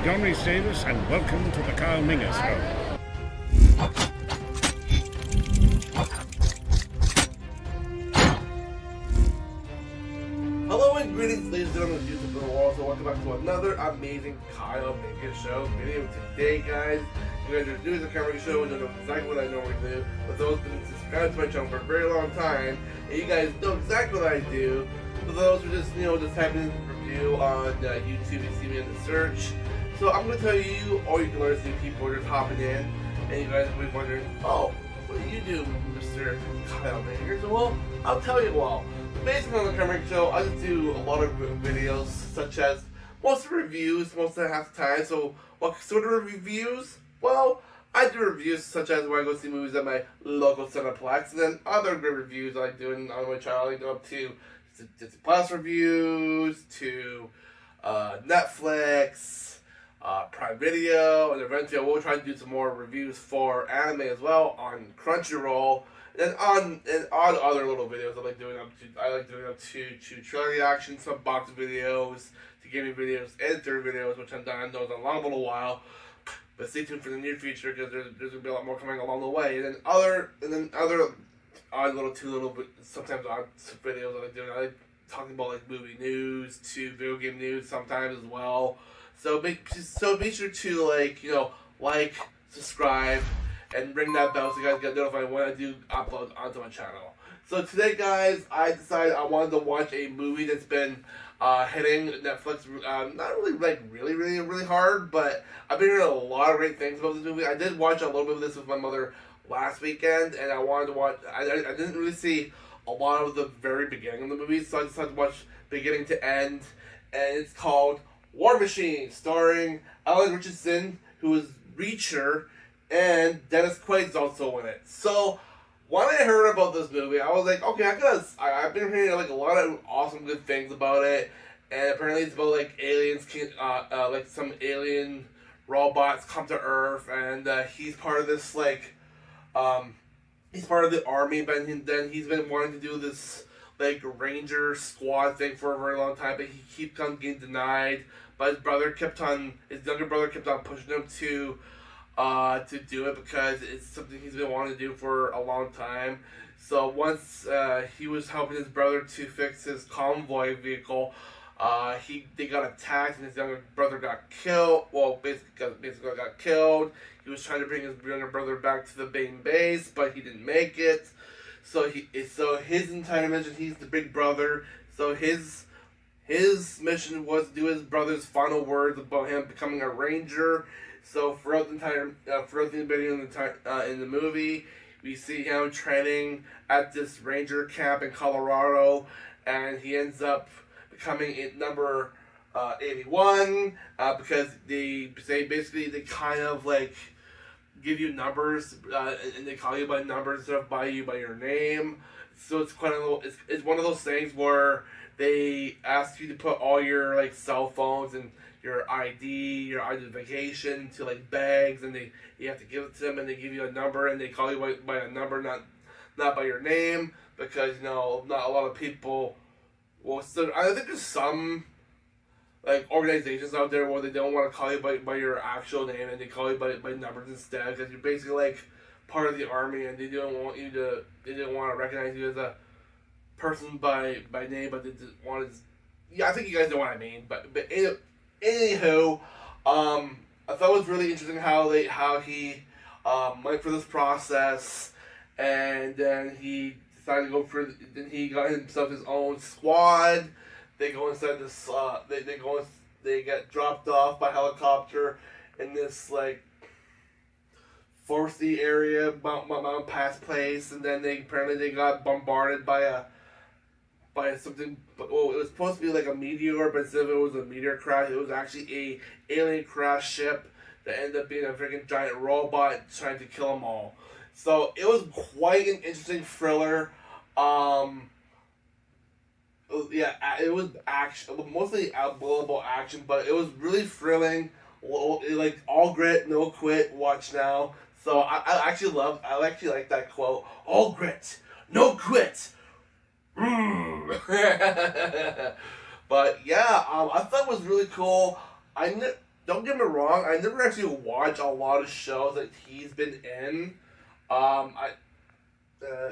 John Rhys Davis, and welcome to the Carl Minger Show. Hello and greetings, ladies and gentlemen, YouTube of the world. So welcome back to another amazing Kyle Minger Show video today, guys. You guys are new to the Kyle Minger Show and don't know exactly what I normally do, but those who have been subscribed to my channel for a very long time, and you guys know exactly what I do. For those who just just having a review on YouTube, you see me in the search. So I'm going to tell you, or you can learn some new people are just hopping in, and you guys will be wondering, oh, what do you do, Mr. Kyle Minger? So, well, I'll tell you all. Basically on the Kyle Minger Show, I just do a lot of videos, such as most reviews, most of the half the time. So, what sort of reviews? Well, I do reviews such as when I go see movies at my local Cineplex, and then other great reviews I like doing on my channel. I go up to Disney Plus reviews, to Netflix, Prime Video, and eventually I will try to do some more reviews for anime as well on Crunchyroll. And on other little videos I like doing up to trailer reactions, some box videos, to gaming videos, editor videos, which I've done those a long little while. But stay tuned for the near future because there's gonna be a lot more coming along the way. And then other odd little sometimes odd videos I like doing. I like talking about like movie news to video game news sometimes as well. So be sure to like, subscribe, and ring that bell so you guys get notified when I do upload onto my channel. So today, guys, I decided I wanted to watch a movie that's been hitting Netflix, not really hard, but I've been hearing a lot of great things about this movie. I did watch a little bit of this with my mother last weekend, and I wanted to watch. I didn't really see a lot of the very beginning of the movie, so I decided to watch beginning to end, and it's called War Machine, starring Ritchson, who is Reacher, and Dennis Quaid's also in it. So when I heard about this movie, I was like, okay, I've been hearing like a lot of awesome good things about it, and apparently it's about like aliens, like some alien robots come to Earth, and he's part of this he's part of the army, but then he's been wanting to do this like ranger squad thing for a very long time, but he keeps on getting denied. But his younger brother kept on pushing him to do it because it's something he's been wanting to do for a long time. So once he was helping his brother to fix his convoy vehicle, they got attacked and his younger brother got killed. Well, basically got killed. He was trying to bring his younger brother back to the main base, but he didn't make it. So his entire mission, he's the big brother. So his mission was to do his brother's final words about him becoming a ranger. So throughout the video in the movie, we see him training at this ranger camp in Colorado, and he ends up becoming number 81 because they kind of like give you numbers and they call you by numbers instead of by your name. So it's it's one of those things where they ask you to put all your like cell phones and your ID, your identification to like bags, and you have to give it to them, and they give you a number, and they call you by a number, not by your name, because not a lot of people will. So I think there's some like organizations out there where they don't want to call you by your actual name, and they call you by numbers instead, because you're basically like part of the army, and they didn't want to recognize you as a person by name, but they just wanted. Yeah, I think you guys know what I mean. But anywho, I thought it was really interesting how he went through this process, and then he decided to go through. Then he got himself his own squad. They go inside this. They get dropped off by helicopter in this like foresty area, Mount Pass place, and then they got bombarded by something. Well, it was supposed to be like a meteor, but instead of it was a meteor crash, it was actually a alien crash ship that ended up being a freaking giant robot trying to kill them all. So it was quite an interesting thriller. Yeah, it was action, mostly billable action, but it was really thrilling. Like all grit, no quit. Watch now. So I actually like that quote. All grit, no quit. But yeah, I thought it was really cool. don't get me wrong, I never actually watched a lot of shows that he's been in. I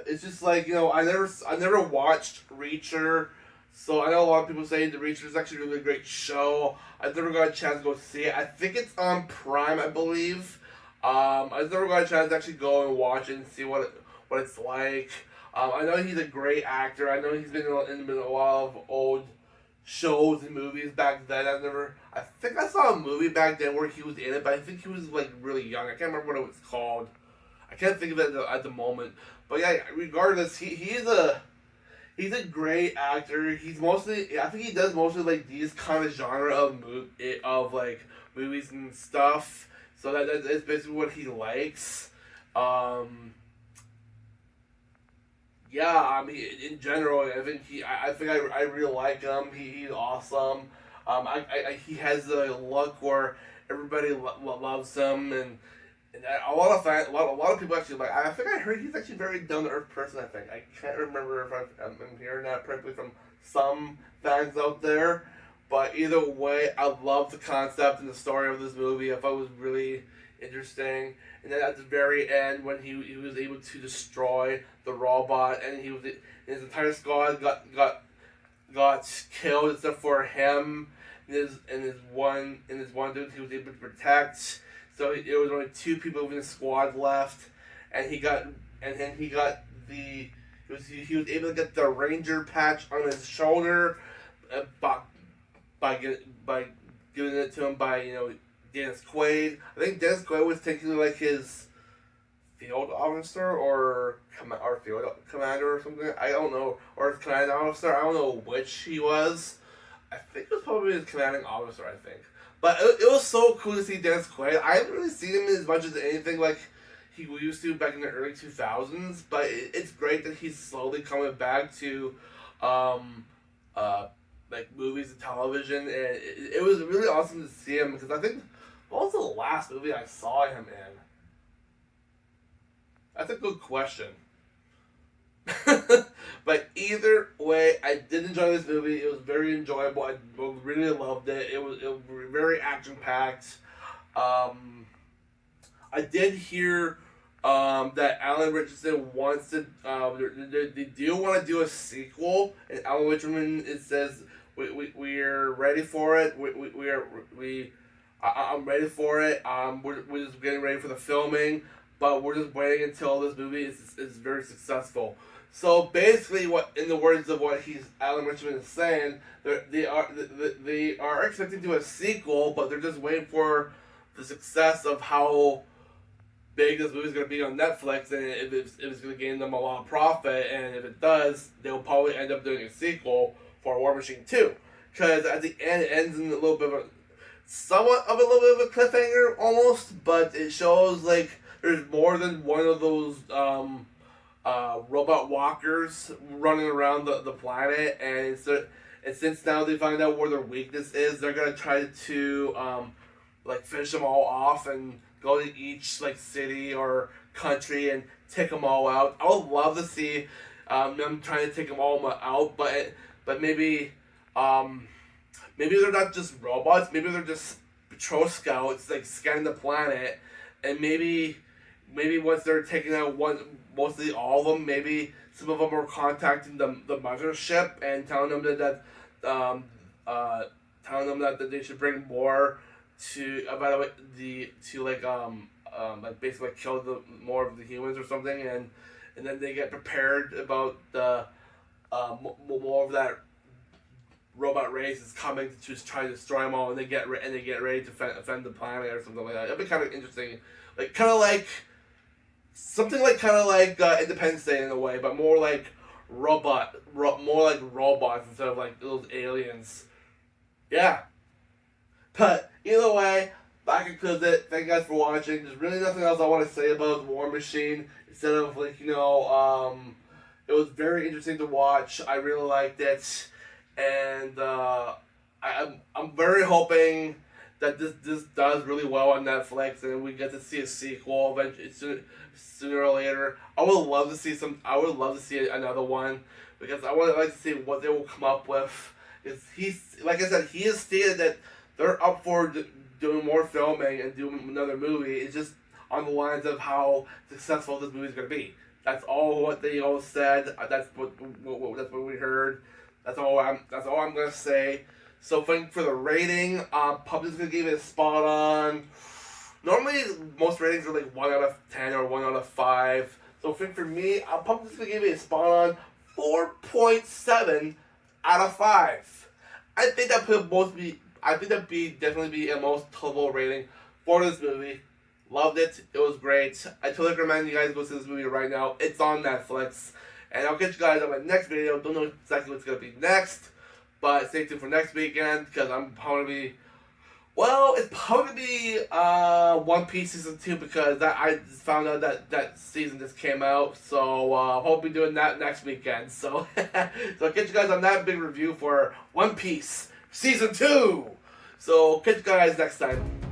it's just like, I never watched Reacher, so I know a lot of people say the Reacher is actually a really great show. I've never got a chance to go see it. I think it's on Prime, I believe. I've never got a chance to actually go and watch it and see what it's like. I know he's a great actor. I know he's been in a lot of old shows and movies back then. I think I saw a movie back then where he was in it, but I think he was like really young. I can't remember what it was called. I can't think of it at the moment. But yeah, regardless, he's a great actor. I think he does mostly like these kind of genre of like movies and stuff. So that's basically what he likes. Yeah, I mean, in general, I think I really like him. He's awesome. He has a look where everybody loves him, and a lot of people actually like. I think I heard he's actually a very down to earth person. I think I can't remember if I'm hearing that correctly from some fans out there, but either way, I love the concept and the story of this movie. I thought it was really interesting. And then at the very end, when he was able to destroy the robot, and his entire squad got killed except for him and his one dude he was able to protect. So there was only two people in the squad left, and he was able to get the Ranger patch on his shoulder, by giving it to him by Dennis Quaid. I think Dennis Quaid was technically like his field officer or field commander or something. I don't know, or his commanding officer. I don't know which he was. I think it was probably his commanding officer. I think. But it was so cool to see Dennis Quaid. I haven't really seen him as much as anything like he used to back in the early 2000s. But it's great that he's slowly coming back to, like movies and television, and it was really awesome to see him because I think what was the last movie I saw him in? That's a good question. But either way, I did enjoy this movie. It was very enjoyable. I really loved it. It was very action packed. I did hear that Alan Ritchson wants to. They do want to do a sequel, and Alan Ritchson it says we're ready for it. I'm ready for it. We're just getting ready for the filming, but we're just waiting until this movie is very successful. So basically, in the words of what Alan Ritchson is saying, they are expecting to do a sequel, but they're just waiting for the success of how big this movie is going to be on Netflix, and if it's going to gain them a lot of profit, and if it does, they'll probably end up doing a sequel for War Machine 2. Because at the end, it ends in a little bit of a little bit of a cliffhanger almost, but it shows like there's more than one of those robot walkers running around the planet, and since now they find out where their weakness is, they're gonna try to like finish them all off and go to each like city or country and take them all out. I would love to see them trying to take them all out, but maybe they're not just robots. Maybe they're just patrol scouts like scanning the planet, and maybe once they're taking out mostly all of them, maybe some of them are contacting the mothership and telling them that they should bring more to like basically kill more of the humans or something, and then they get prepared about the more of that robot race is coming to try to destroy them all, and they get ready to defend the planet or something like that. It'd be kind of interesting, something like Independence Day in a way, but more like robots instead of like those aliens. Yeah. But either way, that concludes it. Thank you guys for watching. There's really nothing else I want to say about War Machine instead of it was very interesting to watch. I really liked it, and I'm very hoping that this does really well on Netflix, and we get to see a sequel eventually, sooner or later. I would love to see another one, because I would like to see what they will come up with. He has stated that they're up for doing more filming and doing another movie. It's just on the lines of how successful this movie is going to be. That's all what they all said. That's what we heard. That's all I'm gonna say. So for the rating, Public's gonna give it a spot on. Normally, most ratings are like 1 out of 10 or 1 out of 5. So for me, Public's gonna give it a spot on 4.7 out of 5. I think that definitely be a most tolerable rating for this movie. Loved it. It was great. I totally recommend you guys go see this movie right now. It's on Netflix. And I'll catch you guys on my next video. Don't know exactly what's going to be next. But stay tuned for next weekend. Because I'm probably be... Well, it's probably going to be One Piece Season 2. Because I just found out that season just came out. So hope we're doing that next weekend. So, so I'll catch you guys on that big review for One Piece Season 2. So catch you guys next time.